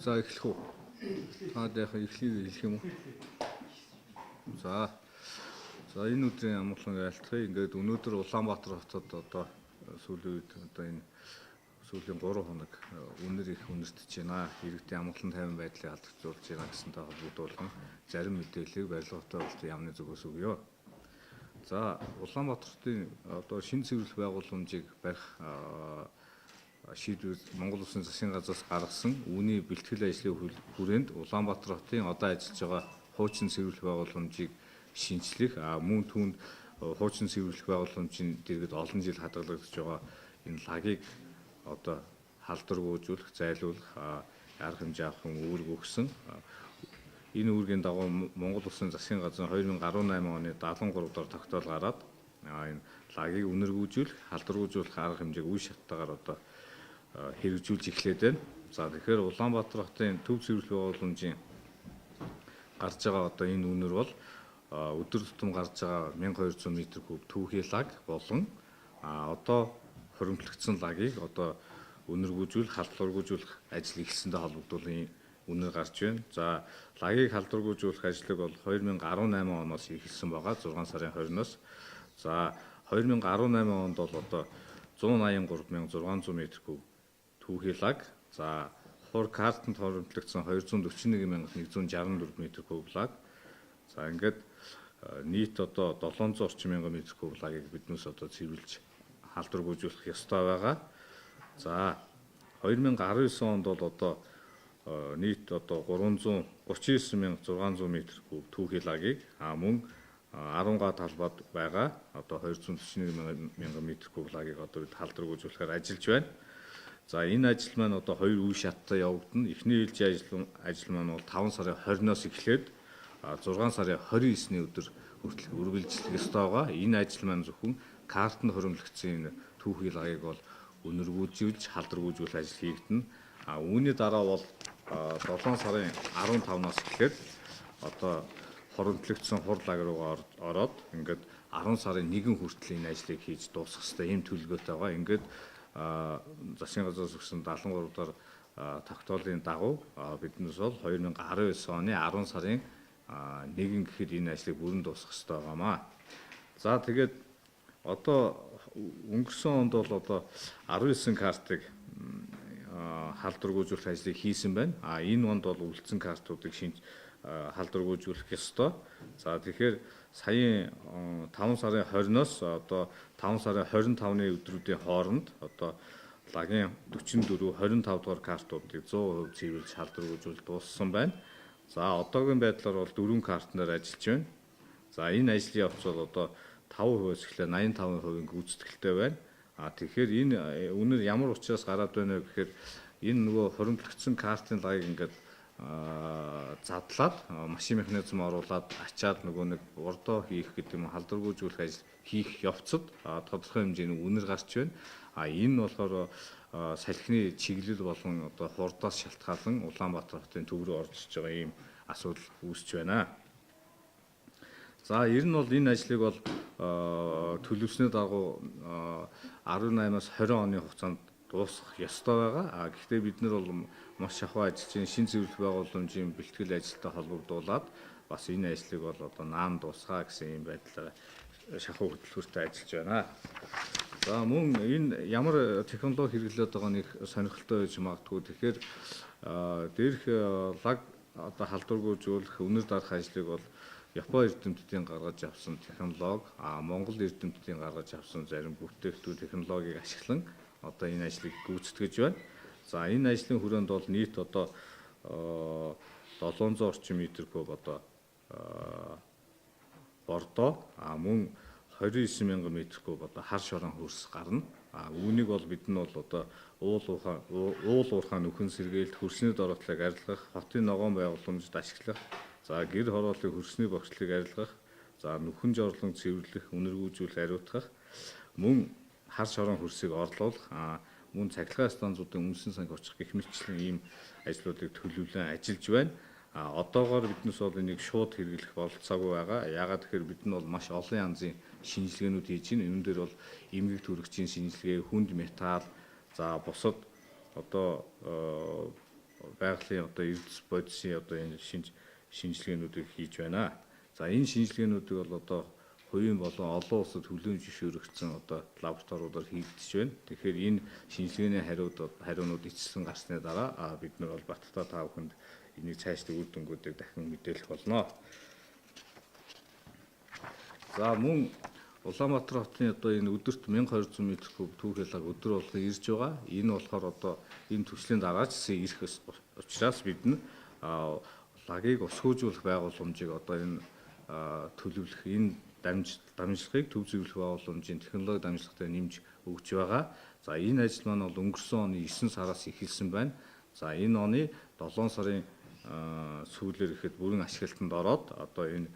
За эхлэх үү? Яг эхлэе хэлэх юм уу? За энэ өдрийн амгалан айлтгая. Ингээд өнөөдөр Улаанбаатар хотод одоо сүүлийн үед одоо энэ сүүлийн 3 хоног үнэр их үнэртэж байна. Иргэдийн амгалан тайван байдлыг алдагдуулж байна гэсэнтэй холбогдуулан зарим мэдээллийг барилгаатай болтын яамны зүгээс өгье. За Улаанбаатарын одоо шинэ цэвэрлэх байгууламжийг барих шийдвэр Монгол Улсын засгийн газраас гаргасан үүний бэлтгэл ажлын хүрээнд Улаанбаатар хотын одоо ажиллаж байгаа хуучин цэвэрлэх байгууламжийг шинжлэх мөн түүнд хуучин цэвэрлэх байгууламжийн дэргэд олон жил хадгалагдаж байгаа энэ лагийг одоо халдваргүйжүүлэх, зайлуулах арга хэмжээ авах үүрэг өгсөн. Энэ үүргийн дагуу Монгол Улсын засгийн газрын 2018 оны 73 дахь тогтоол гараад энэ лагийг үнэргүүжүүлэх, халдваргүйжүүлэх арга хэмжээг үе шаттайгаар одоо хэрэгжүүлж эхлээд байна. За тэгэхээр Улаанбаатар хотын төв цэвэрлэх байгууламжийн гарч байгаа одоо энэ үнэр бол өдөр тутам гарч байгаа 1200 м3 түүхий лаг болон одоо хоримтлогдсон лагийг одоо үнэргүүжүүлэх, халдваргүйжүүлэх ажил эхэлсэнтэй холбогдуулан үнэр гарч байна. За лагийг халдваргүйжүүлэх ажлыг бол 2018 оноос эхэлсэн байгаа 6 сарын 20-ноос. За 2018 онд бол одоо 183,600 м3 түүхий лаг, за хуур картанд хоримтлогдсон 241,164 м3 лаг. За ингээд нийт одоо 700 орчим мянган м3 лагийг биднээс одоо цэвэрлж халдваргүйжүүлэх ёстой байгаа. За 2019 онд бол одоо нийт одоо 339,600 м3 түүхий лагийг мөн 10 га талбайд байгаа одоо 241,000 м3 лагийг одоо бид халдваргүйжүүлэхээр ажиллаж байна. За энэ ажил маань одоо 2 үе шаттай явагдана. Эхний ээлжийн ажил маань бол 5 сарын 20-ноос эхлээд 6 сарын 29-ний өдөр хүртэл үргэлжлэх ёстой байгаа. Энэ ажил маань зөвхөн картанд хоримтлогдсон энэ түүхий лагийг бол үнэргүүжүүлж, халдваргүйжүүлэх ажил хийгдэнэ. Үүний дараа бол 7 сарын 15-наас эхлээд одоо хоримтлогдсон хур лаг руугаа ороод ингээд 10 сарын 1 хүртэл энэ ажлыг хийж дуусгах хэрэгтэй ийм төлөвлөгөөтэй байгаа. Ингээд засгийн газраас өгсөн 73 дахь тогтоолын дагуу биднээс бол 2019 оны 10 сарын 1 гэхэд энэ ажлыг бүрэн дуусгах хэрэгтэй байгаамаа. За тэгээд одоо өнгөрсөн онд бол одоо 19 картыг халдваргүйжүүлэх ажлыг хийсэн байна. Энэ онд бол үлдсэн картуудыг халдваргүйжүүлэх ёстой. За тэгэхээр саяын 5 сарын 20-ноос одоо 5 сарын 25-ны өдрүүдийн хооронд одоо лагийн 44, 25 дугаар картуудыг 100% цэвэрлж халдваргүйжүүл дууссан байна. За одоогийн байдлаар бол 4 картнаар ажиллаж байна. За энэ ажлын явц бол одоо 5%-аас эхлээ 85%-ийн гүйцэтгэлтэй байна. Тэгэхээр энэ үнэр ямар учраас гараад байна вэ гэхээр энэ нөгөө хоримтлогдсон картын лагийг ингээд задлаад машин механизм оруулаад ачаад нөгөө нэг бордоо хийх гэдэг юм халдваргүйжүүлэх ажил хийх явцад тодорхой хэмжээний үнэр гарч байна. Энэ нь болохоор салхины чиглэл болон одоо хурдаас шалтгаалan Улаанбаатар хотын төв рүү орж иж байгаа ийм асуудал үүсэж байна. За ер нь бол энэ ажлыг бол төлөвлөсний дагуу 18-аас 20 оны хугацаанд дуусгах ёстой байгаа. Гэхдээ бид нар бол маш шахуу ажиллаж шинэ цэвэрлэх байгууламжийн бэлтгэл ажилтай холбогдуулаад бас энэ ажлыг бол одоо наан дуусгаа гэсэн юм байдлаар шахуу хөтөлбөртэй ажиллаж байна. За мөн энэ ямар технологи хэрэглээд байгаа нэг сонирхолтой байж магадгүй. Тэгэхээр дээрх лаг одоо халдваргүйжүүлэх, үнэр дарах ажлыг бол Японы эрдэмтдийн гаргаж авсан технологи, Монгол эрдэмтдийн гаргаж авсан зарим бүтээгдэхүүн технологиг ашиглан одоо энэ ажлыг гүйцэтгэж байна. За энэ ажлын хүрээнд бол нийт одоо 700 орчим м3 одоо бордоо мөн 29,000 м3 одоо хар шорон хөрс гарна. Үүнийг бол бид нь бол одоо уул уурхай нөхөн сэргээлт, хөрсний дороотлыг арилгах, хотын ногоон байгууламжид ашиглах, за гэр хорооллын хөрсний богцлыг арилгах, за нөхөн жорлон цэвэрлэх, үнэргүүжүүлэх, ариутгах, мөн хар шорон хөрсийг орлуулах, мөн цахилгаан станцуудын үнсэн санг очих гэх мэтчлэн ийм ажлуудыг төлөвлөн ажиллаж байна. Одоогоор биднээс бол энийг шууд хэрэглэх бололцоогүй байгаа. Яагаад гэхээр бид нь бол маш олон янзын шинжилгээнүүд хийж байна. Энэ дээр бол эмгэг төрөгчийн шинжилгээ, хүнд металл, за бусад одоо байгалийн одоо эрдэс бодисын одоо энэ шинжилгээнүүдийг хийж байна. За энэ шинжилгээнүүдийг бол одоо хувийн болон олон улсад хүлээн зөвшөөрөгдсөн одоо лабораториудаар хийгдэж байна. Тэгэхээр энэ шинжилгээний хариунууд эцэслэн гарсны дараа бид нар бол баттаа та бүхэнд энийг цаашдын үр дүнгуудыг дахин мэдээлэх болно. За мөн Улаанбаатар хотын одоо энэ өдөрт 1200 м3 түүх ялгааг өдөр болгон ирж байгаа. Энэ болохоор одоо энэ төслийн дараа ч гэсэн ирэх учраас бид нь лагийг усгүйжүүлэх байгууламжийг одоо энэ төлөвлөх энэ дамжлагыг төв зөвлөх байгууламжийн технологи дамжлагтай нэмж өгч байгаа. За энэ ажил маань бол өнгөрсөн оны 9 сараас эхэлсэн байна. За энэ оны 7 сарын сүүлээр ихэд бүрэн ашиглалтанд ороод одоо энэ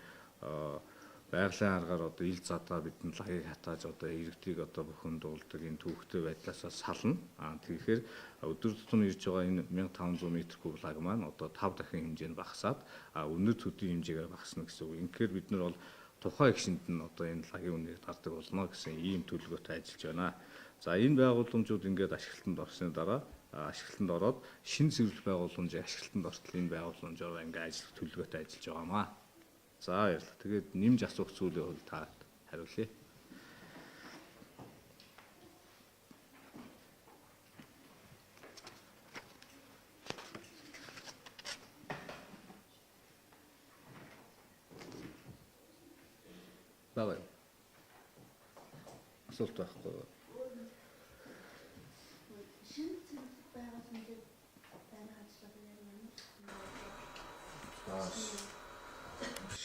байгалийн аргаар одоо ил задгаа бидэнд лагийг хатааж одоо иргэдийг одоо бүхэн дуулдаг энэ төвөгтэй байдлаасаа сална. Тэгэхээр өдөр тутам ирж байгаа энэ 1500 м3 лаг маань одоо 5 дахин хэмжээнд багасаад өндөр төдийн хэмжээгээр багасна гэсэн үг. Инхээр бид нар бол тухайн гишэнд нь одоо энэ лагийн үнийг дардаг болно гэсэн ийм төлөвлөгөөтэй ажиллаж байна. За энэ байгууламжууд ингээд ашиглалтанд орсны дараа ашиглалтанд ороод шинэ цэвэрлэх байгууламжийг ашиглалтанд ортол энэ байгууламжаар ингээд ажиллах төлөвлөгөөтэй ажиллаж байгаамаа. За баярлалаа. Тэгээд нэмж асуух зүйлээ бол та хариулъя. Бага. Асуулт байхгүй.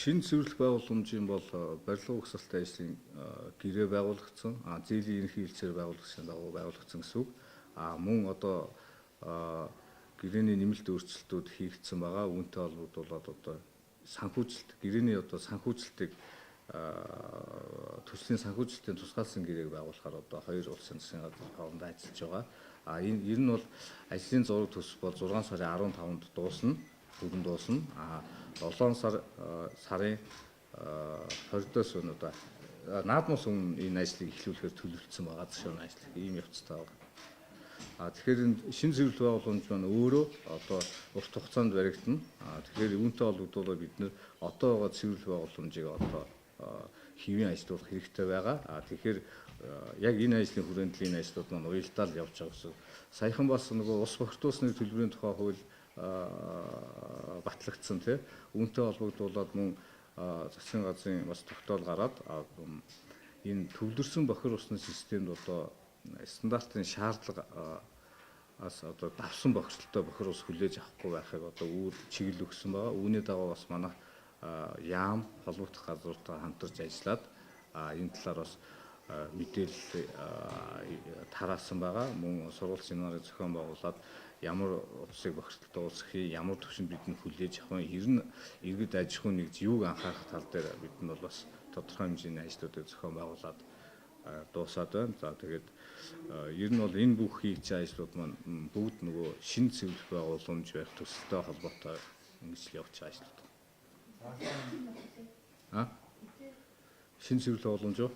Шинэ цэвэрлэх байгууламжийн бол барилга угсралтай ажлын гэрээ байгуулагдсан, зээлийн ерөнхий хэлцээр байгуулагдсан дагуу байгуулагдсан гэсэн үг. Мөн одоо гэрээний нэмэлт өөрчлөлтүүд хийгдсэн байгаа. Үүнтэй холбогдуулаад одоо санхүүжилт, гэрээний одоо санхүүжилтийг төслийн санхүүжилтийн тусгаалсан гэрээг байгуулахаар одоо хоёр улсын засгийн газрын хоорондоо ажиллаж байгаа. Энэ ер нь бол ажлын зураг төс бол 6 сарын 15-нд дуусна. Бүгэн дуусна. 7 сарын 20-оос өнөө одоо наадмаас өмнө энэ ажлыг эхлүүлэхээр төлөвлөсөн байгаа зөвшөөрөн ажил. Ийм явцтай байна. Тэгэхээр энэ шинэ цэвэрлэх байгууламж маань өөрөө одоо урт хугацаанд баригдана. Тэгэхээр үүнтэй холбогдуулаад бид нэр одоо байгаа цэвэрлэх байгууламжийг одоо хэвийн ажилуулах хэрэгтэй байгаа. Тэгэхээр яг энэ ажлын хүрээнд л энэ ажлууд маань уялдаа л явж байгаа гэсэн. Саяхан бас нөгөө ус бохирдуулсны төлбөрийн тухай хууль батлагдсан тий. Үүнтэй холбогдуулаад мөн засгийн газрын бас тогтоол гараад энэ төвлөрсөн бохир усны системд одоо стандартын шаардлагаас одоо давсан бохирдолтой бохир ус хүлээж авахгүй байхыг одоо үүр чиглэл өгсөн байгаа. Үүний дагуу бас манай яам холбогдох газруудтай хамтарч ажиллаад энэ талаар бас мэдээлэл тараасан байгаа. Мөн сургууль семинарыг зохион байгуулад ямар утсыг бохирдолтой уусгахыг, ямар төвшөнд бидний хүлээж авах вэ? Ер нь иргэд аж ахуйн нэгж юуг анхаарах тал дээр бид нь бол бас тодорхой хэмжээний ажлуудыг зохион байгуулад дуусаад байна. За тэгээд ер нь бол энэ бүх хийж байгаа ажлууд маань бүгд нөгөө шинэ цэвэрлэх байгууламж байх төсөлтэй холбоотой ингэж явж байгаа ажлууд. Шинэ цэвэрлэх байгууламж юу?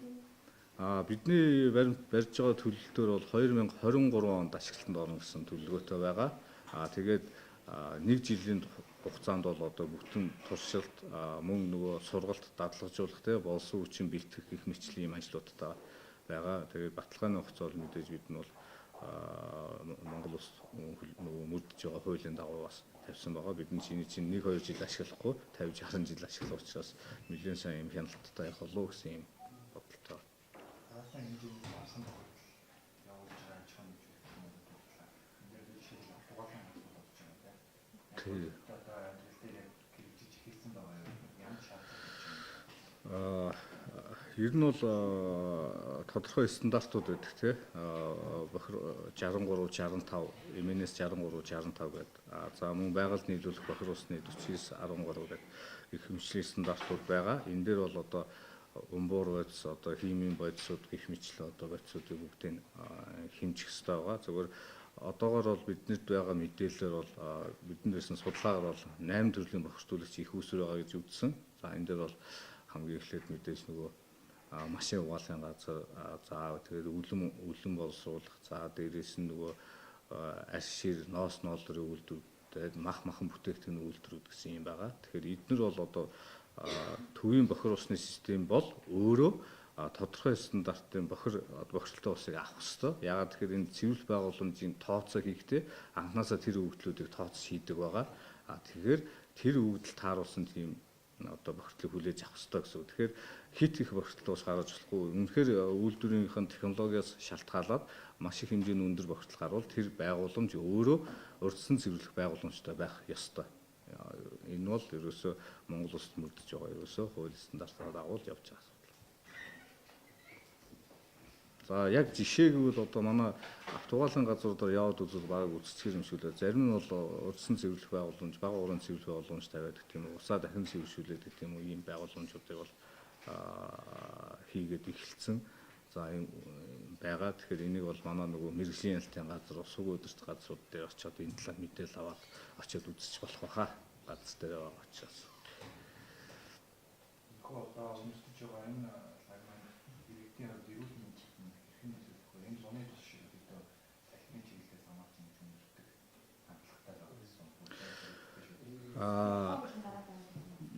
Бидний барьж байгаа төлөлтөөр бол 2023 онд ашиглалтанд орно гэсэн төлөвлөгөөтэй байгаа. Тэгээд нэг жилийн хугацаанд бол одоо бүтэн туршилт мөн нөгөө сургалт дадлагжуулах те болсон хүчин бэлтгэх гэх мэтчлийн юм ажлуудтай байгаа. Тэгээд баталгааны хугацаа бол мэдээж бид нь бол Монгол улс нөгөө мөрдөж байгаа хуулийн дагуу бас тавьсан байгаа. Бидний чинь 1-2 жил ашиглахгүй 50-60 жил ашиглах учраас нэлээд сайн юм хяналттай явах болов гэсэн юм бодолтой. Ер нь бол тодорхой стандартууд байдаг тийм 63 65 MNS 63 65 гэдэг. За мөн байгальд нийлүүлэх бохир усны 49 13 гэдэг их хэмжээний стандартууд байгаа. Энэ дээр бол одоо умбуур бодис одоо химийн бодисууд гэх мэтлээ одоо бодисуудыг бүгдийг хэмжих хэрэгтэй байгаа. Зөвхөн одоогоор бол биднэрт байгаа мэдээлэлээр бол бидний дэсэн судалгаагаар бол 8 төрлийн бохирдуулагч их үүсвэр байгаа гэж үзсэн. За энэ дээр бол хамгийн эхлээд мэдээж нөгөө машин угаалгын газар, за тэгээд үлэм боловсруулах, за дээрээс нь нөгөө аршир, ноос ноолрын үйлдвэрүүд тэгээд махан бүтээгдэхүүн үйлдвэрүүд гэсэн юм байгаа. Тэгэхээр эдгээр бол одоо төвийн бохир усны систем бол өөрөө тодорхой стандартын бохирдолтой усыг авах ёстой. Яагаад тэгэхээр энэ цэвэрлэх байгууламжийн тооцоо хийхдээ анханасаа тэр өгөгдлүүдийг тооцож хийдэг байгаа. Тэгэхээр тэр өгөгдөл тааруулсан тийм одоо бохирдлыг хүлээж авах ёстой гэсэн үг. Тэгэхээр хит их бохирдолтой ус гаргаж болохгүй. Үнэхээр үйлдвэрийнхэн технологиос шалтгаалаад маш их хэмжээний өндөр бохирдол гарвал тэр байгууламж өөрөө урьдчилан цэвэрлэх байгууламжтай байх ёстой. Энэ бол ерөөсөө Монгол улсад мөрдөж байгаа ерөөсөө хуулийн стандартаар дагуул явж байгаа асуудал. За яг жишээ гэвэл одоо манай автогаалын газруудаар яваад үзвэл баг үсцгэр юмшүүлээ. Зарим нь бол урьдчилан цэвэрлэх байгууламж, бага уурын цэвэрлэх байгууламж тавиад гэх юм уу, усаа дахин цэвэршүүлээд гэх юм уу, ийм байгууламжуудыг бол хийгээд эхэлсэн. За ийм байгаа. Тэгэхээр энийг бол манай нөгөө мэрэгжлийн ялтын газар, усгүй удирдах газрууд дээр очиод энэ талаар мэдээлэл аваад очиод үзэж болох байхаа. Газар дээр очиод. Одоо өмсөж байгаа энэ лагман иргэдийн хувьд эрүүл мэндийн хэрхэн нөлөөлөх вэ? Энэ зуны тус шиг одоо салхины чиглэлээс хамаарч нөлөөлдөг хандлагатай байгаа гэсэн.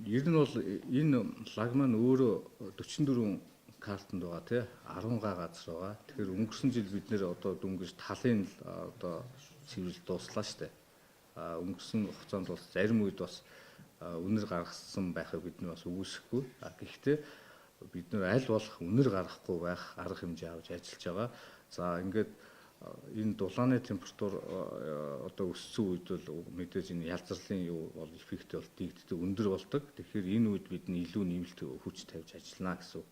Ер нь бол энэ лагман өөрөө 44 картанд байгаа тий 10 га газар байгаа. Тэгэхээр өнгөрсөн жил бид нэр одоо дөнгөж талын одоо цэвэрлэл дууслаа штэ. Өнгөрсөн хугацаанд бас зарим үед бас үнэр гаргасан байхыг бид нар бас үгүйсэхгүй. Гэхдээ бид нар аль болох үнэр гаргахгүй байх арга хэмжээ авч ажиллаж байгаа. За ингээд энэ дулааны температур одоо өссөн үед бол мэдээж энэ ялзарлын юу бол эффект бол дийгддэг өндөр болдог. Тэгэхээр энэ үед бид нь илүү нэмэлт хүч тавьж ажиллана гэсэн.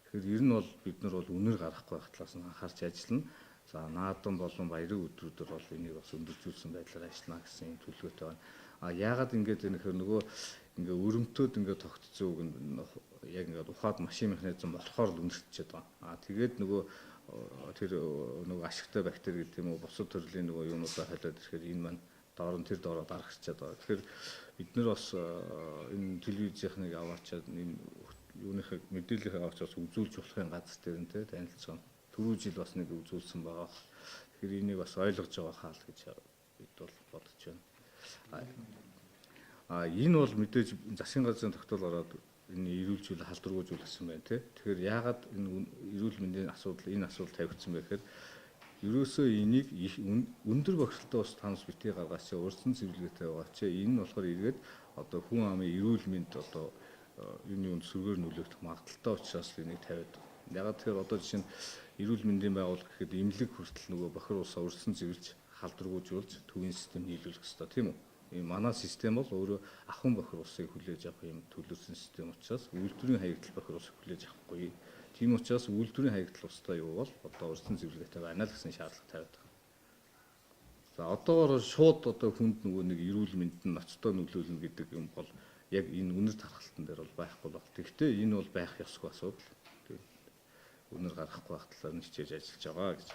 Тэгэхээр ер нь бол бид нар бол үнэр гаргахгүй байх талаас нь анхаарч ажиллана. За наадан болон баярын өдрүүдээр бол энийг бас өндөржүүлсэн байдлаар ажиллана гэсэн юм төлөвлөгөөтэй байна. Яагаад ингэж нэхэр нөгөө ингээ өрөмтөд ингээ тогтцсон үг нь яг ингээ ухаад машин механизм болохоор л өндөрчихэд байгаа. Тэгээд нөгөө тэр нөгөө ашигтай бактери гэдэг юм уу бусад төрлийн нөгөө юунуудаа холиод ирэхээр энэ маань доор нь тэр доороо дарагчаад байгаа. Тэгэхээр бид нар бас энэ телевизийнхнийг аваачаад энэ юуныхыг мэдээллийг аваачаас үзүүлж болохын газар дээр нь танилцсан. Түрүү жил бас нэг үзүүлсэн байгаа. Тэгэхээр энийг бас ойлгож байгаа хаал гэж бид бол бодож байна. Энэ бол мэдээж засгийн газрын тогтоол ороод энэ эрүүлжүүл халдваргүйжүүл гэсэн байна тий. Тэгэхээр яагаад энэ эрүүл мэндийн энэ асуудал тавигдсан бэ гэхээр ерөөсөө энийг өндөр бохирдолтой ус танаас битгий гаргаач урьдчилан цэвэрлэгээтэй байгаа чи энэ нь болохоор эргээд одоо хүн амын эрүүл мэнд одоо юуны сүргээр нөлөөлөх магадaltaй учраас энийг тавиад. Ягаад тэгэхээр одоо жишээ нь эрүүл мэндийн байгууллага гэхэд эмнэлэг хүртэл нөгөө бохир усаа урьдчилан цэвэрлж халдваргүйжүүлж төвийн систем нийлүүлэх хэрэгтэй тийм үү? Энэ манай систем бол өөрөө ахын бохир усыг хүлээж авах юм төлөвлөсөн систем учраас үйлдвэрийн хаягдл бохир усыг хүлээж авахгүй. Тийм учраас үйлдвэрийн хаягдл устдаа юу бол одоо урьдчилан цэвэрлэгээтэй байна л гэсэн шаардлага тавиад байгаа. За одоогоор шууд одоо хүнд нөгөө нэг эрүүл мэндэд нь ноцтой нөлөөлнө гэдэг юм бол яг энэ үнэр тархалтан дээр бол байхгүй бол. Тэгэхдээ энэ бол байх ёсгүй асуудал. Үнэр гаргахгүй байх талаар нь хичээж ажиллаж байгаа гэж.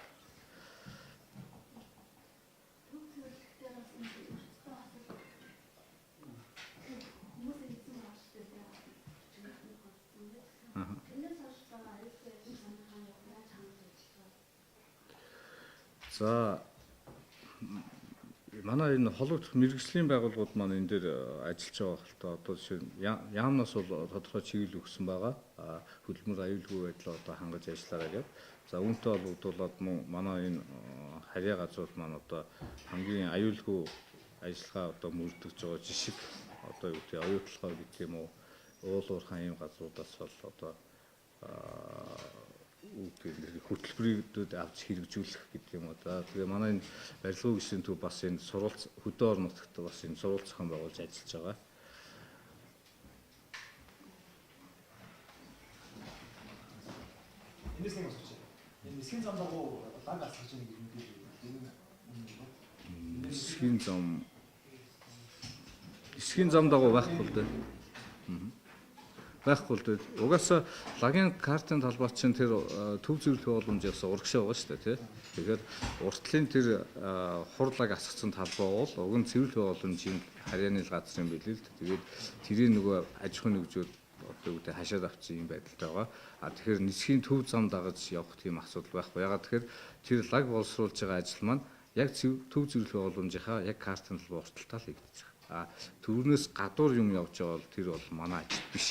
За манай энэ холбогд мэрэгжлийн байгууллагууд маань энэ дээр ажиллаж байгаа хэлтэй одоо жишээ яамнаас бол тодорхой чиглэл өгсөн байгаа. Хөдөлмөр аюулгүй байдлаа одоо хангаж ажиллаарай гэдэг. За үүнтэй холбогдуулаад манай энэ харьяа газрууд маань одоо хамгийн аюулгүй ажиллагаа одоо мөрдөгж байгаа жишг одоо юу гэдэг оюутлогоо гэдэг юм уу уул уурхайн ийм газруудаас бол одоо хөтөлбөрүүд авч хэрэгжүүлэх гэдэг юм уу. Тэгээ манай энэ барилгын гишүүн төв бас энэ сурвалж хөдөө орон нутагт бас энэ сурвалж зохион байгуулж ажиллаж байгаа. Энэс нэг асууж байна. Энэ нисхийн зам дагуу лаг асгаж байгаа гэдэг нь нисхийн зам дагуу байхгүй л дээ. Байхгүй л дээ. Угаасаа лагийн картын талбайч чинь тэр төв зөвлөх боломжоос урагшаа байгаа шүү дээ тий. Тэгэхээр уртлын тэр хурлаг асгацсан талбай бол уг нь цэвэрлэх боломжийн харьяаны газрын билээ л. Тэгээд тэрийн нөгөө аж ахуйн нэгжүүд одоо үүдээ хашаад авчихсан юм байдалтай байгаа. Тэгэхээр нисхийн төв зам дагаж явах тийм асуудал байхгүй. Ягаад тэгэхээр тэр лаг боловсруулж байгаа ажил маань яг төв зөвлөх байгууламжийнхаа яг кастинг урталтаа л хийгдэж байгаа. Төрнөөс гадуур юм явж байгаа бол тэр бол манай ажил биш.